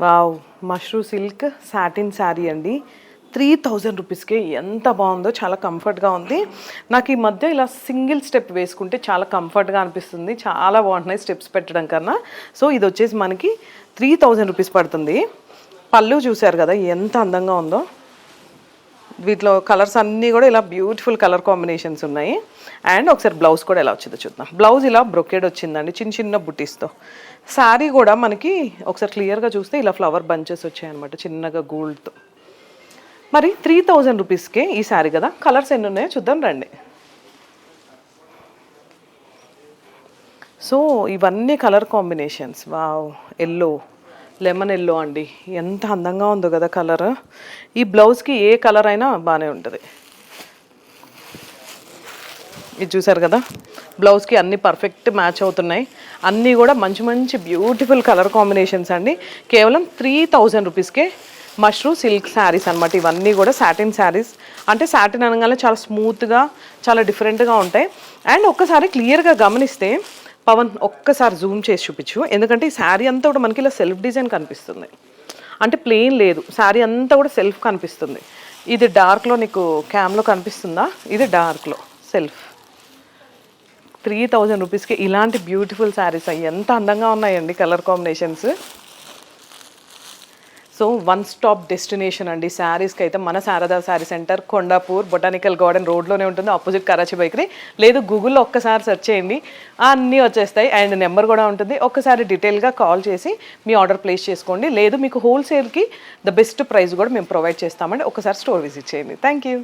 Wow, mashru silk satin sari అండి. 3000 రూపీస్కి ఎంత బాగుందో, చాలా కంఫర్ట్గా ఉంది. నాకు ఈ మధ్య ఇలా సింగిల్ స్టెప్ వేసుకుంటే చాలా కంఫర్ట్గా అనిపిస్తుంది, చాలా బాగుంటున్నాయి స్టెప్స్ పెట్టడం కన్నా. సో ఇది వచ్చేసి మనకి 3000 రూపీస్ పడుతుంది. పళ్ళు చూసారు కదా ఎంత అందంగా ఉందో. వీటిలో కలర్స్ అన్నీ కూడా ఇలా బ్యూటిఫుల్ కలర్ కాంబినేషన్స్ ఉన్నాయి. అండ్ ఒకసారి బ్లౌజ్ కూడా ఎలా వచ్చిందో చూద్దాం. బ్లౌజ్ ఇలా బ్రొకేడ్ వచ్చిందండి, చిన్న చిన్న బుటీస్తో. శారీ కూడా మనకి ఒకసారి క్లియర్గా చూస్తే ఇలా ఫ్లవర్ బంచెస్ వచ్చాయన్నమాట చిన్నగా గోల్డ్తో. మరి 3000 రూపీస్కే ఈ శారీ కదా. కలర్స్ ఎన్ని ఉన్నాయో చూద్దాం రండి. సో ఇవన్నీ colour combinations. Wow, yellow, lemon yellow అండి, ఎంత అందంగా ఉందో కదా కలర్. ఈ బ్లౌజ్కి ఏ కలర్ అయినా బాగానే ఉంటుంది. ఇది చూసారు కదా, బ్లౌజ్కి అన్నీ పర్ఫెక్ట్ మ్యాచ్ అవుతున్నాయి. అన్నీ కూడా మంచి మంచి బ్యూటిఫుల్ కలర్ కాంబినేషన్స్ అండి. కేవలం 3000 రూపీస్కే మష్రూ సిల్క్ శారీస్ అనమాట. ఇవన్నీ కూడా సాటిన్ శారీస్. అంటే సాటిన్ అనగానే చాలా స్మూత్గా, చాలా డిఫరెంట్గా ఉంటాయి. అండ్ ఒక్కసారి క్లియర్గా గమనిస్తే పవన్ ఒక్కసారి జూమ్ చేసి చూపించు, ఎందుకంటే ఈ శారీ అంతా కూడా మనకి ఇలా సెల్ఫ్ డిజైన్ కనిపిస్తుంది. అంటే ప్లెయిన్ లేదు, శారీ అంతా కూడా సెల్ఫ్ కనిపిస్తుంది. ఇది డార్క్లో నీకు క్యామ్లో కనిపిస్తుందా, ఇది డార్క్లో సెల్ఫ్. 3000 రూపీస్కి ఇలాంటి బ్యూటిఫుల్ శారీస్ ఎంత అందంగా ఉన్నాయండి colour combinations. So one stop destination అండి శారీస్కి అయితే మన Sharada sari centre, Kondapur, botanical garden రోడ్లోనే ఉంటుంది, ఆపోజిట్ కరాచీ బేకరీ. లేదు గూగుల్లో ఒక్కసారి సెర్చ్ చేయండి, అన్నీ వచ్చేస్తాయి. అండ్ నెంబర్ కూడా ఉంటుంది. ఒక్కసారి డీటెయిల్గా కాల్ చేసి మీ ఆర్డర్ ప్లేస్ చేసుకోండి. లేదు మీకు హోల్సేల్కి ద బెస్ట్ ప్రైస్ కూడా మేము ప్రొవైడ్ చేస్తామండి. ఒకసారి స్టోర్ విజిట్ చేయండి. Thank you.